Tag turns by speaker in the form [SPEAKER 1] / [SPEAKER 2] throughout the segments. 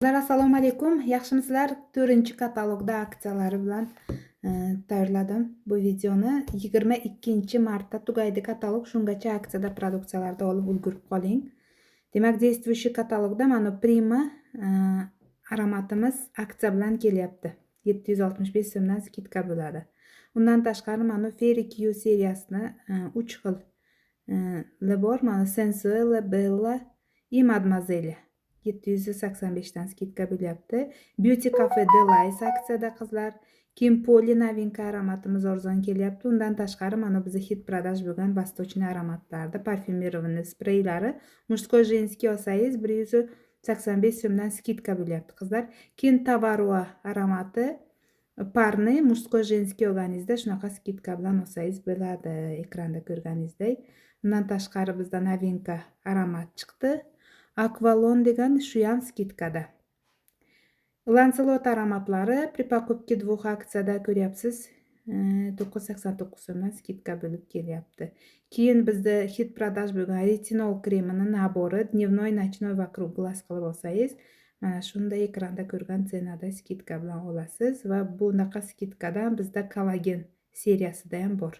[SPEAKER 1] Assalomu alaykum. Yaxshimisizlar? 4-katalogda aksiyalari bilan tayyorladim bu videoni. 22-martda tugaydi katalog. Shungacha aksiyada produksiyalarda olib ulgurib qoling. Demak, действующий katalogda mana Prima aromatimiz aksiya bilan kelyapti. 765 so'mdan skidka bo'ladi. Undan tashqari mana Fairy Q seriyasini 3 xil bor. Mana Sensuelle, Bella и Mademoiselle 785 dan skidka bo'lyapti. Beauty Cafe Delice aksiyada qizlar. Keyin Poli novinka aromatimiz arzon kelyapti. Undan tashqari mana bizda hit продаж bo'lgan Vostochniy aromatlarda parfyumированный spreylari mужской женский olsangiz 185 so'mdan skidka bo'lyapti qizlar. Keyin Tavarua aromati parni mужской женский olganingizda shunaqa skidka bilan olsangiz bo'ladi, ekranda ko'rganingizdek. Undan tashqari bizda novinka aromat chiqdi. Aqualon degan shu ham skidkada. Lancelot aromatlari при покупке 2 aksiyada ko'ryapsiz. 989 so'mdan skidka bo'lib kelyapti. Keyin bizda hit продаж bo'lgan retinol kremini nabori dnevnoy, ночной вокруг глаз qilib olsangiz, mana shunday ekranda ko'rgan senada skidka bilan olasiz va bunaqa skidkadan bizda kollagen seriyasida ham bor.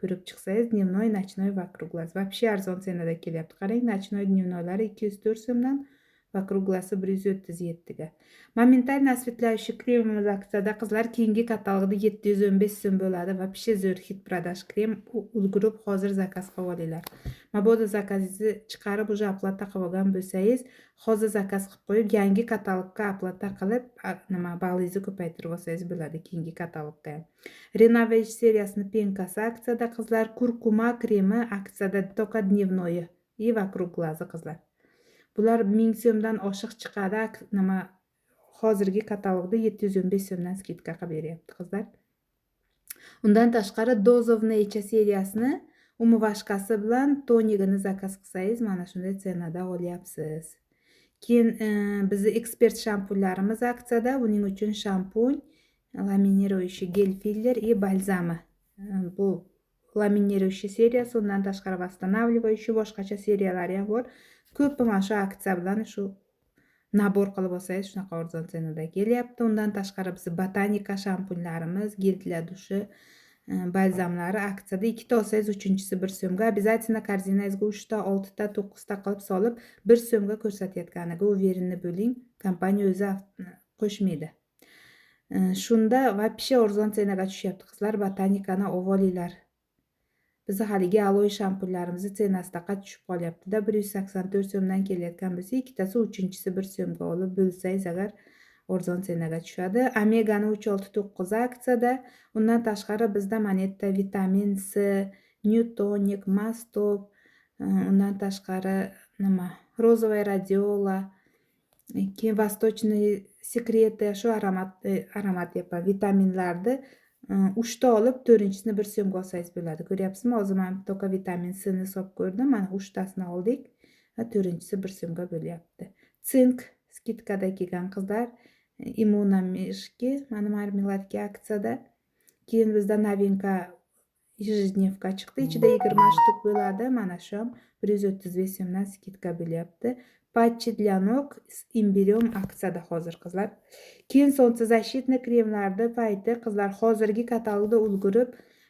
[SPEAKER 1] Ko'rib chiqsangiz, dnevnoy, ночной вокруг глаз. Вообще arzon senada kelyapti. Qarang, ночной dnevnoylari 204 so'mdan, вокруг glasi 137 ga. Моментально осветляющий kremimiz aksiyada qizlar. Keyingi katalogda 715 so'm bo'ladi. Вообще zo'r hit продаж krem. Ulgurib hozir zakaz qilib olinglar. Mabodo zakazingizni chiqarib уже оплата qilib olgan bo'lsangiz, hozir zakaz qilib qo'yib, yangi katalogga оплата qilib, ballingizni ko'paytirib olsangiz bo'ladi keyingi katalogga ham. Renovage seriyasining penkasi aksiyada qizlar. Kurkuma kremi aksiyada только dnevnoyi и вокруг глаза qizlar. Bular 1000 so'mdan oshiq chiqadi. Hozirgi katalogda 715 so'mdan skidka qilib beryapti qizlar. Undan tashqari Dose of Nature seriyasini umuvashkasi bilan tonigini zakaz qilsangiz, mana shunday cenada olyapsiz. Keyin bizning ekspert shampunlarimiz aksiyada. Buning uchun shampun, lamинирующий gel filler и balzami. Bu lamинирующий seriyasi, undan tashqari восстанавливающий boshqacha seriyalari ham bor. Ko'pi mana shu aksiya bilan shu nabor qilib olsangiz shunaqa arzon cenada kelyapti. Undan tashqari biz botanika shampunlarimiz, gel для dushi, balzamlari aksiyada. 2 ta olsangiz 3-chisi 1 so'mga. Обязательно korzinangizga 3 ta, 6 ta, 9 ta qilib solib 1 so'mga ko'rsatayotganiga uverenni bo'ling. Kompaniya o'zi qo'shmaydi. Shunda вообще arzon cenaga tushyapti qizlar. Botanikani olinglar. Biz haligi aloe shampunlarimizni cenasida tushib qolyapti-da, 184 so'mdan kelayotgan bo'lsa, ikkitasi 3-chisi 1 so'mga olib bo'lsangiz agar arzon cenaga tushadi. Omegani 369 aksiyada. Undan tashqari bizda Manetta vitamin C, Newtonic, Mastop, undan tashqari rozовая radiola, keyin Vostochniy sekreti, shu aromat yapan vitaminlarni 3 ta olib 4-chisini 1 so'mga olsangiz bo'ladi. Ko'ryapsizmi? Hozir men to'ka vitamin C ni hisob ko'rdim. Mana 3 tasini oldik va 4-chisi 1 so'mga bo'lyapti. Sink skidkada kelgan qizlar. Immunomishki, mana marmeladga aksiyada. Keyin bizda novinka ежедневка chiqdi. Ichida 20 shtuk bo'ladi. Mana shu ham 135 so'mdan skidka bo'lyapti. Patchi для ног с имбирем aksiyada hozir qizlar. Keyin солнцезащитный kremlarni payti qizlar hozirgi katalogda ulgurib,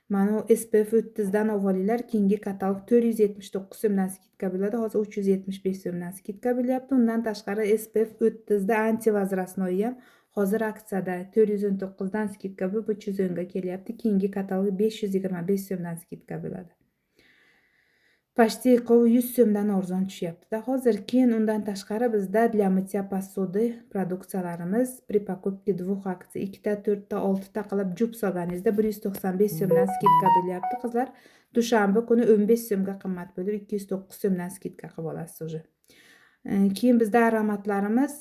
[SPEAKER 1] mana SPF 30 dan olinglar. Keyingi katalog 479 so'mdan skidka bo'ladi. Hozir 375 so'mdan skidka bo'lyapti. Undan tashqari SPF 30 da antivozrastnoy ham hozir aksiyada 419 dan skidka bo'lib 310 ga kelyapti. Keyingi katalog 525 so'mdan skidka bo'ladi. Почти 100 so'mdan arzon tushyapti-da hozir. Keyin undan tashqari bizda для мытья посуды produksiyalarimiz при покупке 2 aksiya 2 ta, 4 ta, 6 ta qilib jup solganingizda 195 so'mdan skidka bo'lyapti qizlar. Dushanba kuni 15 so'mga qimmat bo'lib 209 so'mdan skidka qilib olasiz уже. Keyin bizda aromatlarimiz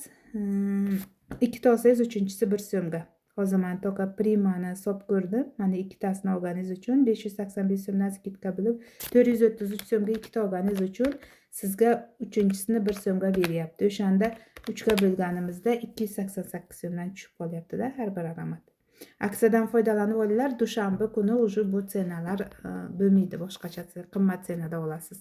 [SPEAKER 1] 2 ta olsangiz 3-chisi 1 so'mga. Hozir men to'ka Primani hisob ko'rdim. Mana 2 tasini olganingiz uchun 585 so'mdan skidka bo'lib 433 so'mga 2 ta olganingiz uchun sizga 3-chisini 1 so'mga beryapti. O'shanda 3 ga bo'lganimizda 288 so'mdan tushib qolyapti-da har bir aromat. Aksiyadan foydalanib olinglar. Dushanba kuni уже bu cenalar bo'lmaydi, boshqacha qimmat cenada olasiz.